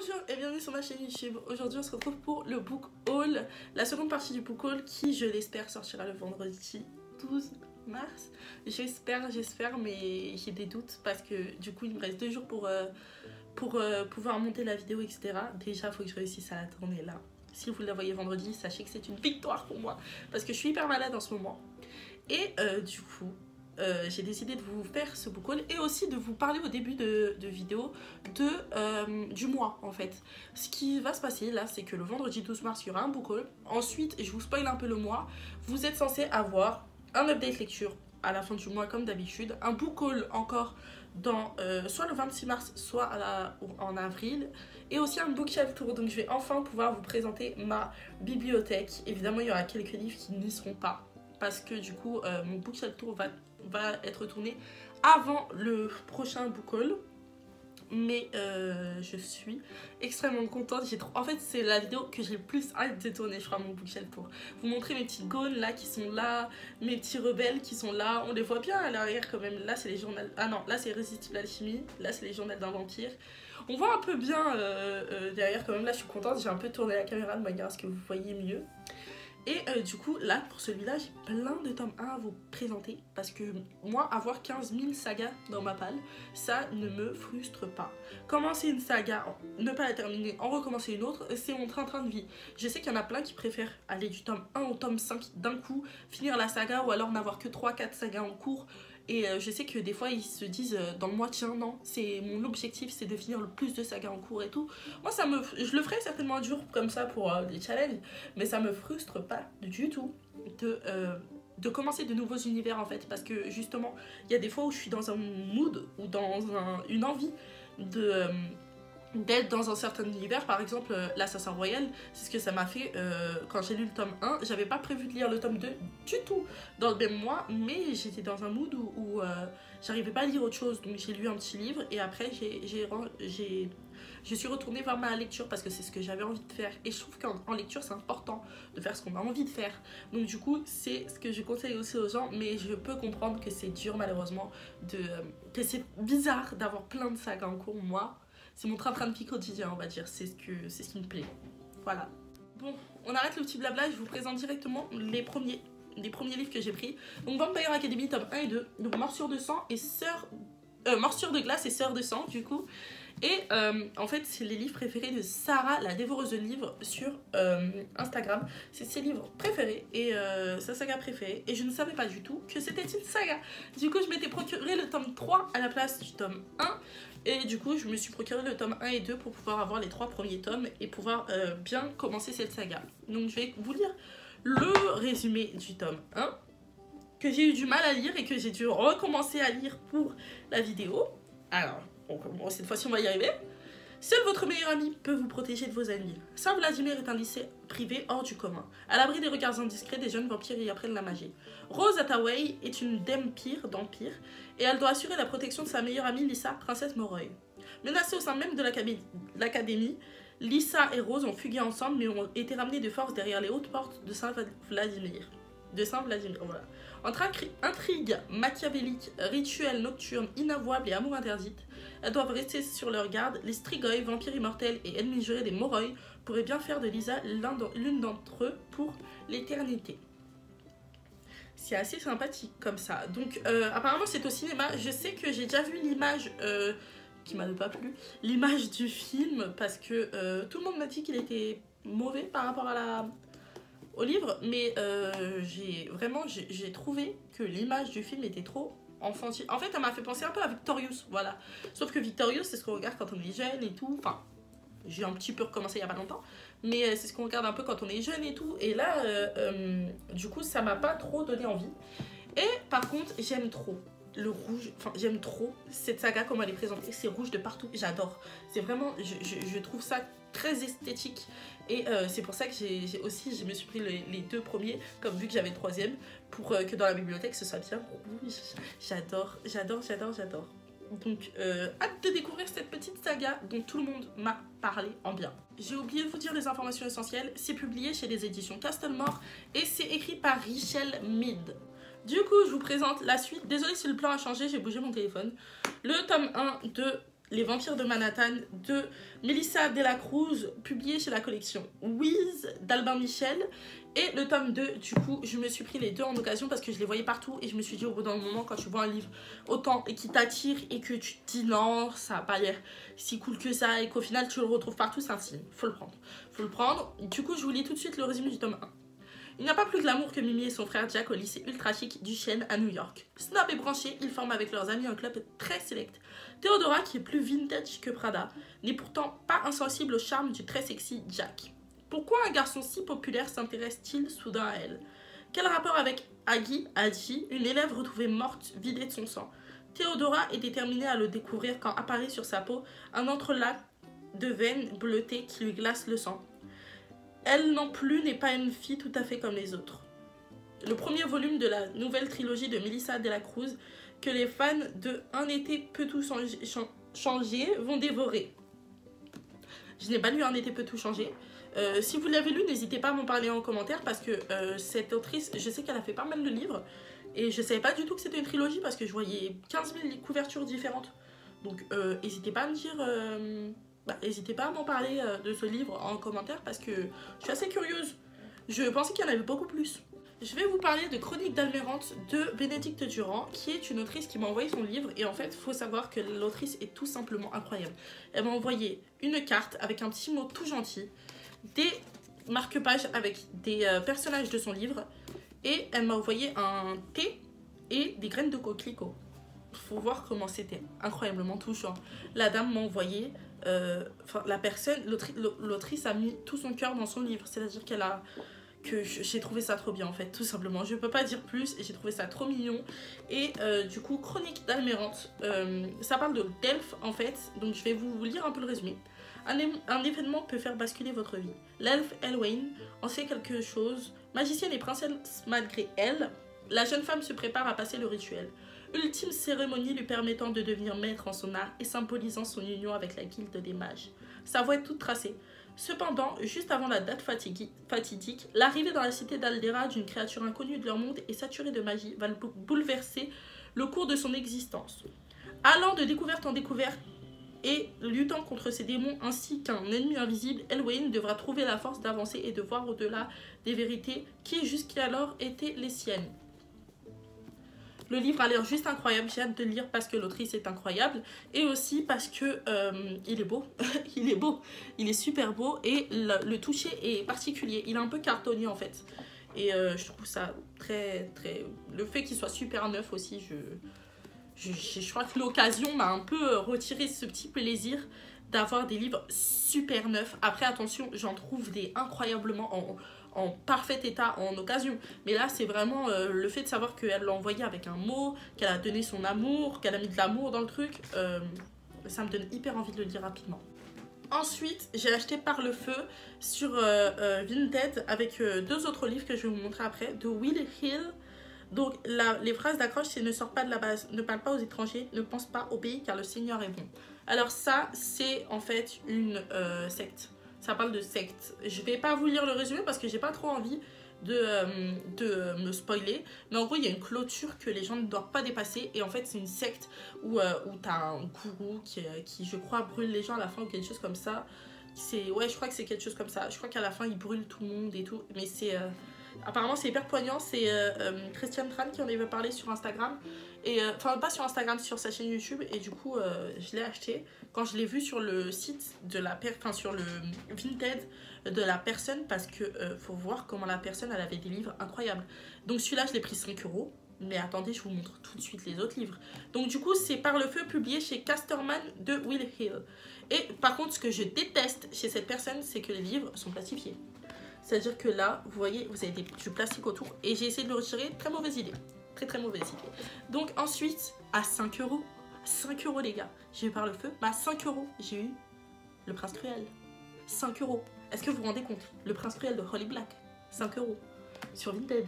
Bonjour et bienvenue sur ma chaîne YouTube. Aujourd'hui on se retrouve pour le book haul, la seconde partie du book haul qui je l'espère sortira le vendredi 12 mars. J'espère mais j'ai des doutes parce que du coup il me reste 2 jours pour pouvoir monter la vidéo etc. Déjà il faut que je réussisse à la tourner là. Si vous la voyez vendredi, sachez que c'est une victoire pour moi parce que je suis hyper malade en ce moment. Et du coup j'ai décidé de vous faire ce book haul et aussi de vous parler au début de vidéo du mois en fait. Ce qui va se passer là, c'est que le vendredi 12 mars il y aura un book haul. Ensuite je vous spoil un peu le mois. Vous êtes censé avoir un update lecture à la fin du mois comme d'habitude, un book haul encore dans soit le 26 mars soit en avril, et aussi un bookshelf tour. Donc je vais enfin pouvoir vous présenter ma bibliothèque. Évidemment il y aura quelques livres qui n'y seront pas parce que du coup mon bookshelf tour va être tourné avant le prochain book haul. Mais je suis extrêmement contente. En fait c'est la vidéo que j'ai le plus hâte de tourner, je crois, mon bookshelf pour vous montrer mes petits gaunes là qui sont là, mes petits rebelles qui sont là. On les voit bien à l'arrière quand même. Là c'est les journaux, ah non, là c'est Irrésistible Alchimie, là c'est les journaux d'un vampire. On voit un peu bien derrière quand même. Là je suis contente, j'ai un peu tourné la caméra de manière à ce que vous voyez mieux. Et du coup là pour celui-là j'ai plein de tomes 1 à vous présenter parce que moi avoir 15 000 sagas dans ma palle ça ne me frustre pas. Commencer une saga, ne pas la terminer, en recommencer une autre, c'est mon train de vie. Je sais qu'il y en a plein qui préfèrent aller du tome 1 au tome 5 d'un coup, finir la saga, ou alors n'avoir que 3-4 sagas en cours. Et je sais que des fois ils se disent dans le mois, tiens non, c'est mon objectif, c'est de finir le plus de sagas en cours et tout. Moi je le ferai certainement un jour comme ça pour des challenges, mais ça me frustre pas du tout de commencer de nouveaux univers en fait, parce que justement il y a des fois où je suis dans un mood ou dans une envie d'être dans un certain univers. Par exemple l'Assassin Royal, c'est ce que ça m'a fait quand j'ai lu le tome 1. J'avais pas prévu de lire le tome 2 du tout dans le même mois, mais j'étais dans un mood où j'arrivais pas à lire autre chose, donc j'ai lu un petit livre et après je suis retournée vers ma lecture parce que c'est ce que j'avais envie de faire, et je trouve qu'en lecture c'est important de faire ce qu'on a envie de faire. Donc du coup c'est ce que je conseille aussi aux gens, mais je peux comprendre que c'est dur malheureusement, que c'est bizarre d'avoir plein de sagas en cours. Moi c'est mon train de vie quotidien, on va dire, c'est ce qui me plaît. Voilà. Bon, on arrête le petit blabla, je vous présente directement les premiers livres que j'ai pris. Donc Vampire Academy tome 1 et 2, donc Morsure de sang et Morsure de glace et Sœur de sang du coup. Et en fait c'est les livres préférés de Sarah, la dévoreuse de livres, sur Instagram. C'est ses livres préférés et sa saga préférée, et je ne savais pas du tout que c'était une saga. Du coup je m'étais procuré le tome 3 à la place du tome 1, et du coup je me suis procuré le tome 1 et 2 pour pouvoir avoir les 3 premiers tomes et pouvoir bien commencer cette saga. Donc je vais vous lire le résumé du tome 1 que j'ai eu du mal à lire et que j'ai dû recommencer à lire pour la vidéo. Alors bon, cette fois-ci on va y arriver. Seul votre meilleur ami peut vous protéger de vos ennemis. Saint Vladimir est un lycée privé hors du commun. À l'abri des regards indiscrets des jeunes vampires y apprennent la magie. Rose Hathaway est une d'Empire et elle doit assurer la protection de sa meilleure amie Lisa, princesse Morroy. Menacées au sein même de l'académie, Lisa et Rose ont fugué ensemble mais ont été ramenées de force derrière les hautes portes de Saint Vladimir, voilà. Entre intrigues machiavéliques, rituels nocturnes inavouables et amour interdite, elles doivent rester sur leur garde. Les Strigoi, vampires immortels et ennemis jurés des Morroy, pourraient bien faire de Lisa l'une d'entre eux pour l'éternité. C'est assez sympathique comme ça. Donc apparemment c'est au cinéma. Je sais que j'ai déjà vu l'image qui m'avait pas plu, l'image du film, parce que tout le monde m'a dit qu'il était mauvais par rapport au livre, mais j'ai trouvé que l'image du film était trop enfantine. En fait elle m'a fait penser un peu à Victorious, voilà, sauf que Victorious c'est ce qu'on regarde quand on est jeune et tout. Enfin j'ai un petit peu recommencé il y a pas longtemps, mais c'est ce qu'on regarde un peu quand on est jeune et tout, et là du coup ça m'a pas trop donné envie. Et par contre j'aime trop le rouge, enfin j'aime trop cette saga, comment elle est présentée, c'est rouge de partout, j'adore, c'est vraiment, je trouve ça très esthétique, et c'est pour ça que je me suis pris les 2 premiers, comme vu que j'avais le 3e, pour que dans la bibliothèque ce soit bien rouge. J'adore. Donc hâte de découvrir cette petite saga dont tout le monde m'a parlé en bien. J'ai oublié de vous dire les informations essentielles, c'est publié chez les éditions Castlemore et c'est écrit par Richelle Mead. Du coup je vous présente la suite. Désolée si le plan a changé, j'ai bougé mon téléphone. Le tome 1 de Les Vampires de Manhattan de Melissa Dela Cruz, publié chez la collection Wiz d'Albin Michel. Et le tome 2, du coup, je me suis pris les deux en occasion parce que je les voyais partout. Et je me suis dit, au bout d'un moment, quand tu vois un livre autant et qui t'attire et que tu te dis non, ça n'a pas l'air si cool que ça et qu'au final tu le retrouves partout, c'est un signe. Faut le prendre. Faut le prendre. Du coup, je vous lis tout de suite le résumé du tome 1. Il n'y a pas plus glamour que Mimi et son frère Jack au lycée ultra chic du Chêne à New York. Snob et branché, ils forment avec leurs amis un club très select. Théodora, qui est plus vintage que Prada, n'est pourtant pas insensible au charme du très sexy Jack. Pourquoi un garçon si populaire s'intéresse-t-il soudain à elle? Quel rapport avec Aggie, une élève retrouvée morte, vidée de son sang? Théodora est déterminée à le découvrir quand apparaît sur sa peau un entrelac de veines bleutées qui lui glace le sang. Elle non plus n'est pas une fille tout à fait comme les autres. Le premier volume de la nouvelle trilogie de Melissa Dela Cruz que les fans de Un été peut tout changer vont dévorer. Je n'ai pas lu Un été peut tout changer. Si vous l'avez lu, n'hésitez pas à m'en parler en commentaire parce que cette autrice, je sais qu'elle a fait pas mal de livres et je savais pas du tout que c'était une trilogie parce que je voyais 15 000 couvertures différentes. Donc n'hésitez pas à me dire... n'hésitez pas à m'en parler de ce livre en commentaire parce que je suis assez curieuse. Je pensais qu'il y en avait beaucoup plus. Je vais vous parler de Chroniques d'Almérante de Bénédicte Durand, qui est une autrice qui m'a envoyé son livre. Et en fait, il faut savoir que l'autrice est tout simplement incroyable. Elle m'a envoyé une carte avec un petit mot tout gentil, des marque-pages avec des personnages de son livre, et elle m'a envoyé un thé et des graines de coquelicot. Faut voir comment c'était incroyablement touchant. La dame m'a envoyé... la personne, l'autrice a mis tout son cœur dans son livre, c'est-à-dire qu'elle a j'ai trouvé ça trop bien en fait, tout simplement. Je peux pas dire plus et j'ai trouvé ça trop mignon. Et du coup, Chronique d'Almérante, ça parle de d'elfes en fait, donc je vais vous lire un peu le résumé. Un événement peut faire basculer votre vie. L'elfe Elwain en sait quelque chose. Magicienne et princesse malgré elle, la jeune femme se prépare à passer le rituel. Ultime cérémonie lui permettant de devenir maître en son art et symbolisant son union avec la guilde des mages. Sa voie est toute tracée. Cependant, juste avant la date fatidique, l'arrivée dans la cité d'Aldera d'une créature inconnue de leur monde et saturée de magie va bouleverser le cours de son existence. Allant de découverte en découverte et luttant contre ses démons ainsi qu'un ennemi invisible, Elwain devra trouver la force d'avancer et de voir au-delà des vérités qui jusqu'alors étaient les siennes. Le livre a l'air juste incroyable, j'ai hâte de le lire parce que l'autrice est incroyable et aussi parce que il est beau, il est beau, il est super beau et le toucher est particulier, il est un peu cartonné en fait et je trouve ça très très... Le fait qu'il soit super neuf aussi, je crois que l'occasion m'a un peu retiré ce petit plaisir d'avoir des livres super neufs. Après attention, j'en trouve des incroyablement en parfait état en occasion, mais là c'est vraiment le fait de savoir qu'elle l'a envoyé avec un mot, qu'elle a donné son amour, qu'elle a mis de l'amour dans le truc, ça me donne hyper envie de le lire rapidement. Ensuite, j'ai acheté Par le feu sur Vinted avec deux autres livres que je vais vous montrer après, de Will Hill. Donc les phrases d'accroche, c'est ne sors pas de la base, ne parle pas aux étrangers, ne pense pas au pays car le Seigneur est bon. Alors ça, c'est en fait une secte. Ça parle de secte. Je vais pas vous lire le résumé parce que j'ai pas trop envie de me spoiler. Mais en gros, il y a une clôture que les gens ne doivent pas dépasser. Et en fait, c'est une secte où t'as un gourou qui, je crois, brûle les gens à la fin ou quelque chose comme ça. Ouais, je crois que c'est quelque chose comme ça. Je crois qu'à la fin, il brûle tout le monde et tout. Mais c'est... apparemment, c'est hyper poignant. C'est Christiane Tran qui en avait parlé sur Instagram. Enfin, pas sur Instagram, sur sa chaîne YouTube. Et du coup, je l'ai acheté quand je l'ai vu sur le site de la sur le Vinted de la personne. Parce que faut voir comment la personne, elle avait des livres incroyables. Donc celui-là, je l'ai pris 5 €. Mais attendez, je vous montre tout de suite les autres livres. Donc du coup, c'est Par le feu, publié chez Casterman de Will Hill. Et par contre, ce que je déteste chez cette personne, c'est que les livres sont plastifiés. C'est-à-dire que là, vous voyez, vous avez du plastique autour. Et j'ai essayé de le retirer. Très mauvaise idée. Très très mauvaise idée. Donc ensuite, à 5 €. 5 € les gars. J'ai eu Par le feu. Bah 5 €. J'ai eu Le Prince Cruel. 5 €. Est-ce que vous vous rendez compte? Le Prince Cruel de Holly Black. 5 €. Sur Vinted.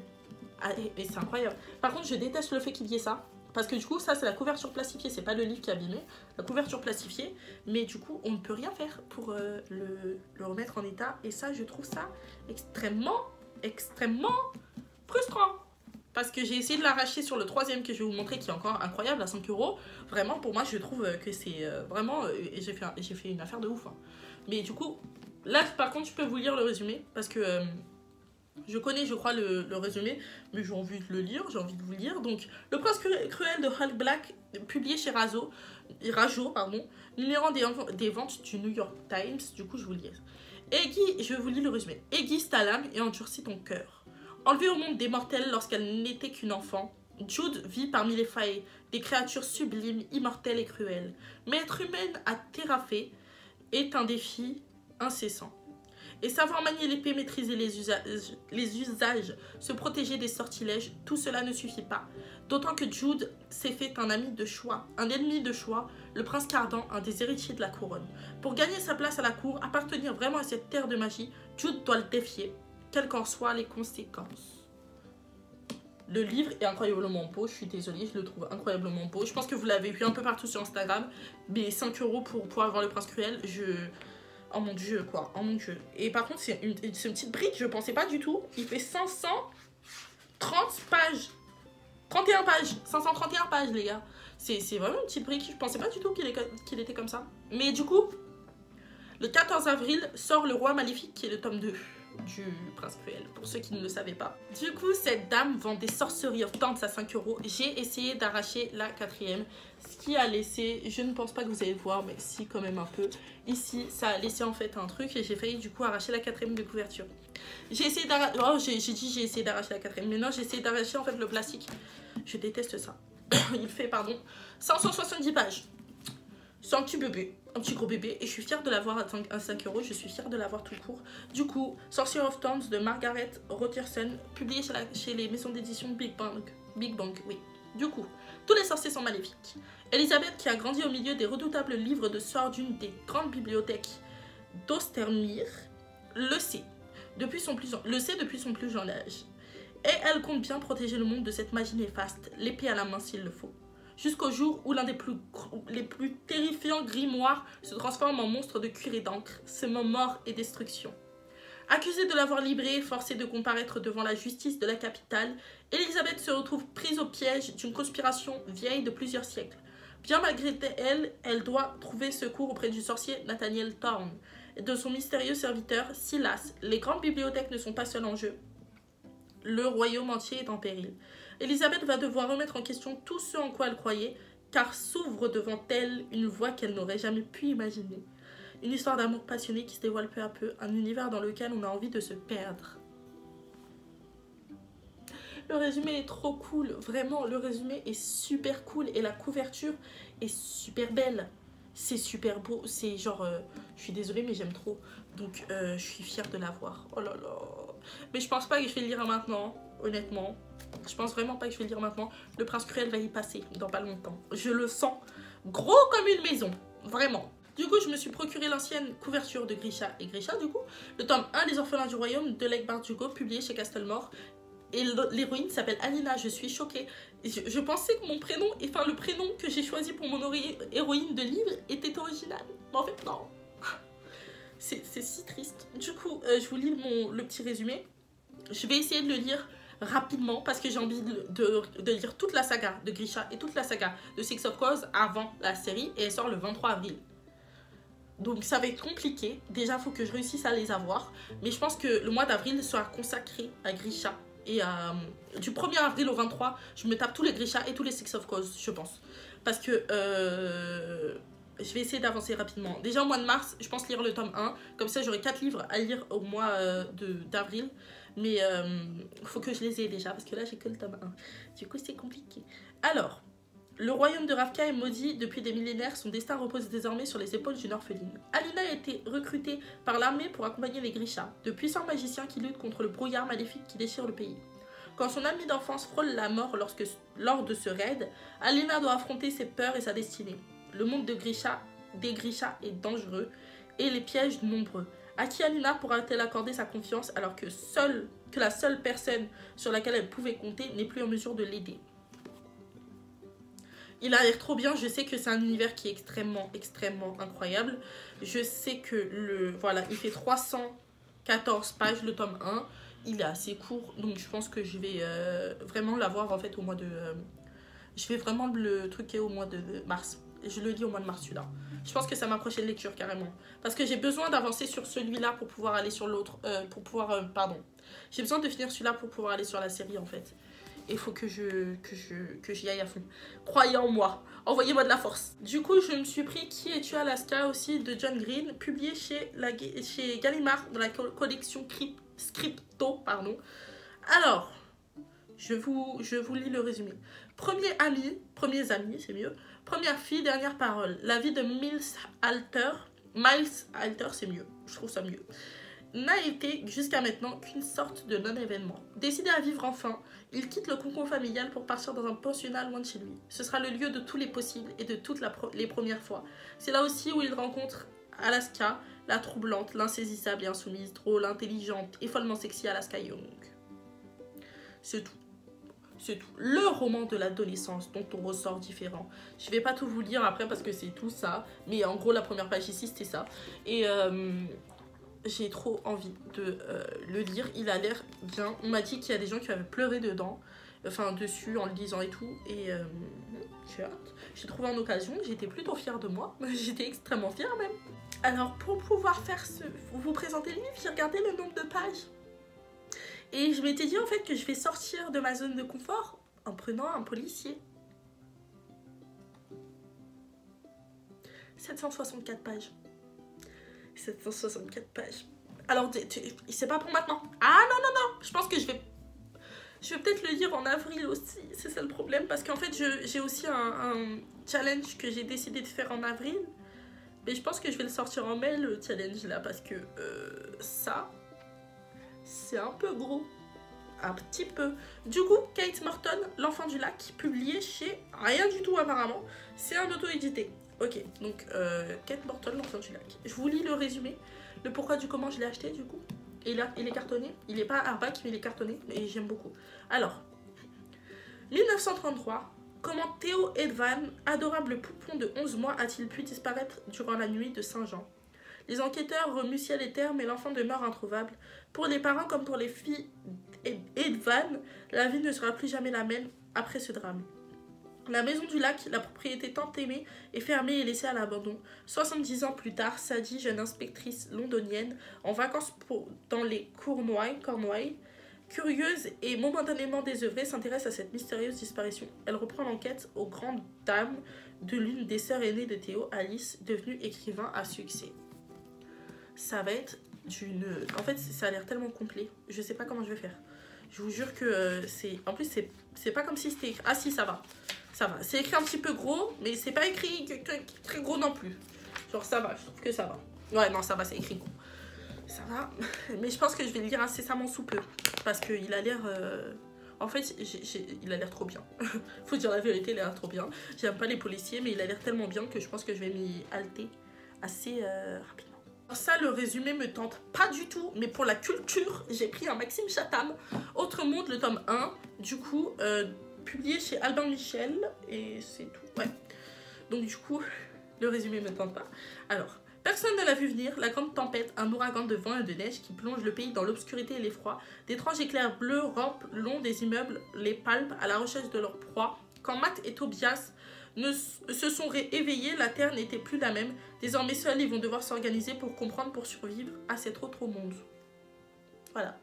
Ah, et c'est incroyable. Par contre, je déteste le fait qu'il y ait ça. Parce que du coup, ça c'est la couverture plastifiée. C'est pas le livre qui est abîmé. La couverture plastifiée. Mais du coup, on ne peut rien faire pour le remettre en état. Et ça, je trouve ça extrêmement frustrant. parce que j'ai essayé de l'arracher sur le troisième que je vais vous montrer qui est encore incroyable à 5 euros. Vraiment, pour moi, je trouve que c'est vraiment... j'ai fait une affaire de ouf. Hein. Mais du coup, là, par contre, je peux vous lire le résumé parce que je connais, je crois, le résumé, mais j'ai envie de le lire, j'ai envie de vous lire. Donc, Le Prince Cruel de Hulk Black, publié chez Rajo, numéro des ventes du New York Times. Du coup, je vous le lis. Eggy, je vous lis le résumé. Aiguise ta lame et endurcis ton cœur. Enlevée au monde des mortels lorsqu'elle n'était qu'une enfant, Jude vit parmi les failles des créatures sublimes, immortelles et cruelles. Mais être humaine à terraffer est un défi incessant. Et savoir manier l'épée, maîtriser les usages, se protéger des sortilèges, tout cela ne suffit pas. D'autant que Jude s'est fait un ami de choix, un ennemi de choix, le prince Cardan, un des héritiers de la couronne. Pour gagner sa place à la cour, appartenir vraiment à cette terre de magie, Jude doit le défier, quelles qu'en soient les conséquences. Le livre est incroyablement beau, je suis désolée, je le trouve incroyablement beau. Je pense que vous l'avez vu un peu partout sur Instagram, mais 5 € pour avoir le prince cruel, oh mon dieu, quoi, oh mon dieu. Et par contre, c'est une petite brique, je pensais pas du tout. Il fait 530 pages. 31 pages, 531 pages, les gars. C'est vraiment une petite brique, je pensais pas du tout qu'il était comme ça. Mais du coup, le 14 avril sort Le Roi Maléfique, qui est le tome 2 du Prince Cruel, pour ceux qui ne le savaient pas. Du coup, cette dame vend des Sorcery of Tents à 5 €. J'ai essayé d'arracher la 4e, ce qui a laissé, je ne pense pas que vous allez le voir, mais si quand même un peu. Ici, ça a laissé en fait un truc et j'ai failli du coup arracher la 4e de couverture. J'ai essayé d'arracher, oh j'ai dit j'ai essayé d'arracher la 4e, mais non, j'ai essayé d'arracher en fait le plastique. Je déteste ça. Il fait, pardon, 570 pages. C'est un petit bébé, un petit gros bébé, et je suis fière de l'avoir à 5 €, je suis fière de l'avoir tout court. Du coup, Sorcery of Thorns de Margaret Rogerson, publié chez les maisons d'édition Big Bang, oui. Du coup, tous les sorciers sont maléfiques. Elisabeth, qui a grandi au milieu des redoutables livres de sorts d'une des grandes bibliothèques d'Ostermere, le sait depuis son plus jeune âge. Et elle compte bien protéger le monde de cette magie néfaste, l'épée à la main s'il le faut. Jusqu'au jour où l'un des plus terrifiants grimoires se transforme en monstre de cuir et d'encre, semant mort et destruction. Accusée de l'avoir libérée, forcée de comparaître devant la justice de la capitale, Elisabeth se retrouve prise au piège d'une conspiration vieille de plusieurs siècles. Bien malgré elle, elle doit trouver secours auprès du sorcier Nathaniel Thorne et de son mystérieux serviteur Silas. Les grandes bibliothèques ne sont pas seules en jeu. Le royaume entier est en péril. Elisabeth va devoir remettre en question tout ce en quoi elle croyait, car s'ouvre devant elle une voie qu'elle n'aurait jamais pu imaginer. Une histoire d'amour passionné qui se dévoile peu à peu, un univers dans lequel on a envie de se perdre. Le résumé est trop cool, vraiment, le résumé est super cool et la couverture est super belle. C'est super beau, c'est genre, je suis désolée mais j'aime trop, donc je suis fière de l'avoir. Oh là là. Mais je pense pas que je vais le lire maintenant, honnêtement. Je pense vraiment pas que je vais le lire maintenant. Le Prince Cruel va y passer dans pas longtemps. Je le sens gros comme une maison, vraiment. Du coup, je me suis procuré l'ancienne couverture de Grisha et Grisha, du coup. Le tome 1 des Orphelins du Royaume de Legg Bardugo, publié chez Castlemore. Et l'héroïne s'appelle Alina, je suis choquée. Je pensais que mon prénom, enfin le prénom que j'ai choisi pour mon héroïne de livre était original. Mais en fait, non. C'est si triste. Du coup, je vous lis le petit résumé. Je vais essayer de le lire rapidement parce que j'ai envie de lire toute la saga de Grisha et toute la saga de Six of Crows avant la série et elle sort le 23 avril. Donc ça va être compliqué. Déjà, il faut que je réussisse à les avoir. Mais je pense que le mois d'avril sera consacré à Grisha. Et du 1er avril au 23, je me tape tous les Grisha et tous les Six of Crows, je pense. Parce que je vais essayer d'avancer rapidement. Déjà au mois de mars, je pense lire le tome 1. Comme ça, j'aurai 4 livres à lire au mois d'avril. Mais il faut que je les ai déjà, parce que là, j'ai que le tome 1. Du coup, c'est compliqué. Alors, le royaume de Ravka est maudit depuis des millénaires. Son destin repose désormais sur les épaules d'une orpheline. Alina a été recrutée par l'armée pour accompagner les Grisha, de puissants magiciens qui luttent contre le brouillard maléfique qui déchire le pays. Quand son amie d'enfance frôle la mort lors de ce raid, Alina doit affronter ses peurs et sa destinée. Le monde des Grisha est dangereux et les pièges nombreux. À qui Alina pourra-t-elle accorder sa confiance alors que la seule personne sur laquelle elle pouvait compter n'est plus en mesure de l'aider? Il a l'air trop bien, je sais que c'est un univers qui est extrêmement, extrêmement incroyable. Je sais que voilà, il fait 314 pages le tome 1. il est assez court, donc je pense que je vais vraiment l'avoir en fait au mois de... je vais vraiment le truquer au mois de mars. Je le lis au mois de mars celui-là. Je pense que ça ma prochaine lecture carrément. Parce que j'ai besoin d'avancer sur celui-là pour pouvoir aller sur l'autre. Pardon. J'ai besoin de finir celui-là pour pouvoir aller sur la série en fait. Il faut que j'y aille à fond. Croyez en moi. Envoyez-moi de la force. Du coup, je me suis pris Qui es-tu Alaska aussi de John Green, publié chez Gallimard dans la collection Scripto. Pardon. Alors, je vous lis le résumé. Premiers amis, c'est mieux. Première fille, dernière parole. La vie de Miles Alter, c'est mieux. Je trouve ça mieux. N'a été jusqu'à maintenant qu'une sorte de non-événement. Décidé à vivre enfin, il quitte le cocon familial pour partir dans un pensionnat loin de chez lui. Ce sera le lieu de tous les possibles et de toutes les premières fois. C'est là aussi où il rencontre Alaska, la troublante, l'insaisissable et insoumise, drôle, intelligente et follement sexy Alaska Young. C'est tout. C'est tout. Le roman de l'adolescence dont on ressort différent. Je vais pas tout vous lire après parce que c'est tout ça. Mais en gros, la première page ici, c'était ça. Et j'ai trop envie de le lire. Il a l'air bien. On m'a dit qu'il y a des gens qui avaient pleuré dedans. Enfin, dessus, en le lisant et tout. Et j'ai hâte. J'ai trouvé en occasion. J'étais plutôt fière de moi. J'étais extrêmement fière même. Alors, pour pouvoir vous présenter le livre, j'ai regardé le nombre de pages. Et je m'étais dit en fait que je vais sortir de ma zone de confort en prenant un policier. 764 pages. 764 pages. Alors, c'est pas pour maintenant. Ah non, non, non. Je pense que je vais peut-être le lire en avril aussi. C'est ça le problème. Parce qu'en fait, j'ai aussi un challenge que j'ai décidé de faire en avril. Mais je pense que je vais le sortir en mai, le challenge là. Parce que ça... c'est un peu gros. Un petit peu. Du coup, Kate Morton, L'Enfant du Lac, publié chez rien du tout apparemment. C'est un auto-édité. Ok, donc Kate Morton, L'Enfant du Lac. Je vous lis le résumé. Le pourquoi du comment je l'ai acheté du coup. Et là, il est cartonné. Il n'est pas hardback, mais il est cartonné. Et j'aime beaucoup. Alors, 1933. Comment Theo Edvan, adorable poupon de 11 mois, a-t-il pu disparaître durant la nuit de Saint-Jean? Les enquêteurs remuent ciel et terre, mais l'enfant demeure introuvable. Pour les parents comme pour les filles Edvan, la vie ne sera plus jamais la même après ce drame. La maison du lac, la propriété tant aimée, est fermée et laissée à l'abandon. 70 ans plus tard, Sadie, jeune inspectrice londonienne, en vacances dans les Cornouailles, curieuse et momentanément désœuvrée, s'intéresse à cette mystérieuse disparition. Elle reprend l'enquête aux grandes dames de l'une des sœurs aînées de Théo, Alice, devenue écrivain à succès. Ça va être en fait, ça a l'air tellement complet. Je sais pas comment je vais faire. Je vous jure que c'est... En plus, c'est pas comme si c'était écrit... Ah si, ça va. Ça va. C'est écrit un petit peu gros, mais c'est pas écrit très gros non plus. Genre, ça va. Je trouve que ça va. Ouais, non, ça va, c'est écrit gros. Ça va. Mais je pense que je vais le lire incessamment sous peu. Parce qu'il a l'air... En fait, il a l'air trop bien. Faut dire la vérité, il a l'air trop bien. J'aime pas les policiers, mais il a l'air tellement bien que je pense que je vais m'y halter assez rapidement. Ça, le résumé me tente pas du tout, mais pour la culture, j'ai pris un Maxime Chatham, Autre Monde, le tome 1, du coup, publié chez Albin Michel, et c'est tout, ouais. Donc du coup, le résumé me tente pas. Alors, personne ne l'a vu venir, la grande tempête, un ouragan de vent et de neige qui plonge le pays dans l'obscurité et l'effroi, d'étranges éclairs bleus rampent le long des immeubles, les palpent à la recherche de leur proie, quand Matt et Tobias se sont éveillés, la terre n'était plus la même. Désormais seuls, ils vont devoir s'organiser pour comprendre, pour survivre à cet autre monde. Voilà.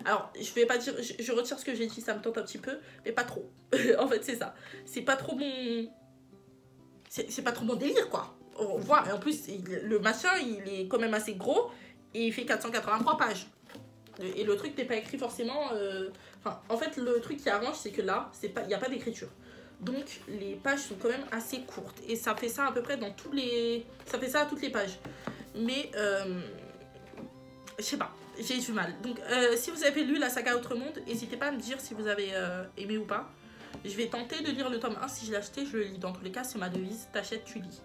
Alors, je vais pas dire, je retire ce que j'ai dit, ça me tente un petit peu, mais pas trop. En fait, c'est ça. C'est pas trop bon... C'est pas trop bon délire, quoi. On voit, et en plus, le machin, il est quand même assez gros, et il fait 483 pages. Et le truc n'est pas écrit forcément... Enfin, en fait, le truc qui arrange, c'est que là, il n'y a pas d'écriture. Donc les pages sont quand même assez courtes. Et ça fait ça à peu près dans tous les... Ça fait ça à toutes les pages. Mais je sais pas, j'ai du mal. Donc si vous avez lu la saga Autre Monde, n'hésitez pas à me dire si vous avez aimé ou pas. Je vais tenter de lire le tome 1. Si je l'ai acheté, je le lis. Dans tous les cas, c'est ma devise. T'achètes, tu lis.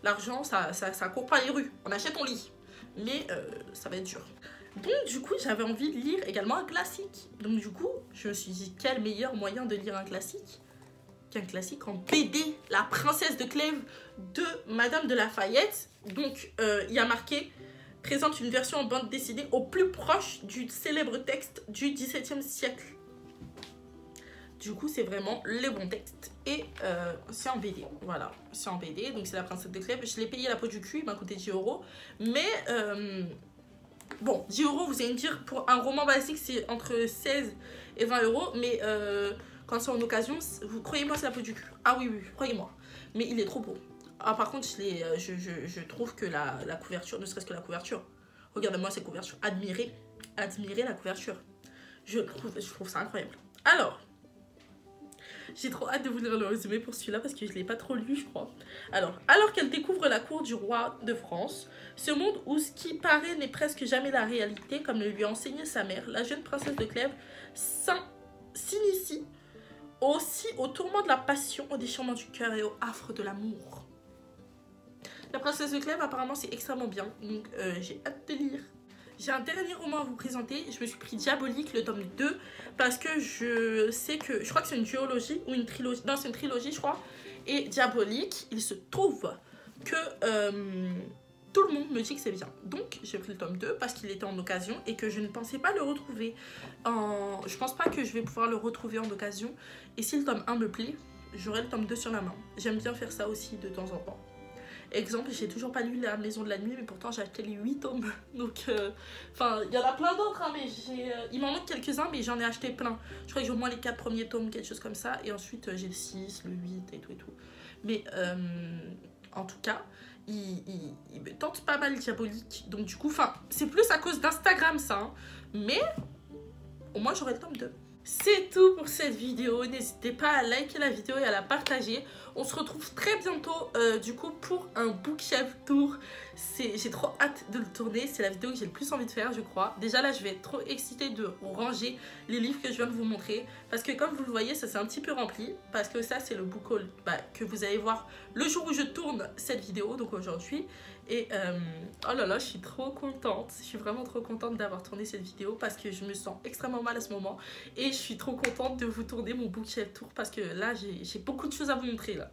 L'argent, ça court pas les rues. On achète, on lit. Mais ça va être dur. Donc du coup, j'avais envie de lire également un classique. Donc du coup, je me suis dit, quel meilleur moyen de lire un classique qu'un classique en BD, La Princesse de Clèves de Madame de Lafayette. Donc, il y a marqué présente une version en bande dessinée au plus proche du célèbre texte du XVIIe siècle. Du coup, c'est vraiment le bon texte. Et c'est en BD, voilà. C'est en BD, donc c'est La Princesse de Clèves. Je l'ai payé la peau du cul, il m'a coûté 10 €. Mais, bon, 10 €, vous allez me dire, pour un roman basique, c'est entre 16 et 20 €. Mais quand c'est en occasion, vous croyez-moi, c'est la peau du cul. Ah oui, oui, croyez-moi. Mais il est trop beau. Ah, par contre, je trouve que la couverture, ne serait-ce que la couverture, regardez-moi cette couverture, admirez la couverture. Je trouve ça incroyable. Alors, j'ai trop hâte de vous lire le résumé pour celui-là parce que je ne l'ai pas trop lu, je crois. Alors qu'elle découvre la cour du roi de France, ce monde où ce qui paraît n'est presque jamais la réalité, comme le lui a enseigné sa mère, la jeune princesse de Clèves s'initie aussi au tourment de la passion, au déchirement du cœur et au affre de l'amour. La princesse de Clèves, apparemment, c'est extrêmement bien, donc j'ai hâte de lire. J'ai un dernier roman à vous présenter. Je me suis pris Diabolique, le tome 2, parce que je sais que, je crois que c'est une duologie ou une trilogie. Non, c'est une trilogie, je crois. Et Diabolique, il se trouve que tout le monde me dit que c'est bien. Donc, j'ai pris le tome 2 parce qu'il était en occasion et que je ne pensais pas le retrouver. Je pense pas que je vais pouvoir le retrouver en occasion. Et si le tome 1 me plaît, j'aurai le tome 2 sur la main. J'aime bien faire ça aussi de temps en temps. Exemple, j'ai toujours pas lu La Maison de la Nuit, mais pourtant j'ai acheté les 8 tomes. Donc, enfin, il y en a plein d'autres, hein, mais il m'en manque quelques-uns, mais j'en ai acheté plein. Je crois que j'ai au moins les 4 premiers tomes, quelque chose comme ça. Et ensuite, j'ai le 6, le 8 et tout et tout. Mais, en tout cas, il me tente pas mal Diabolique. Donc, du coup, enfin, c'est plus à cause d'Instagram, ça. Hein, mais, au moins, j'aurai le tome 2. C'est tout pour cette vidéo, n'hésitez pas à liker la vidéo et à la partager. On se retrouve très bientôt du coup pour un bookshelf tour. J'ai trop hâte de le tourner, c'est la vidéo que j'ai le plus envie de faire je crois. Déjà là je vais être trop excitée de ranger les livres que je viens de vous montrer. Parce que comme vous le voyez ça s'est un petit peu rempli. Parce que ça c'est le book haul que vous allez voir le jour où je tourne cette vidéo, donc aujourd'hui. Et oh là là, je suis trop contente. Je suis vraiment trop contente d'avoir tourné cette vidéo parce que je me sens extrêmement mal à ce moment. Et je suis trop contente de vous tourner mon bookshelf tour parce que là, j'ai beaucoup de choses à vous montrer là.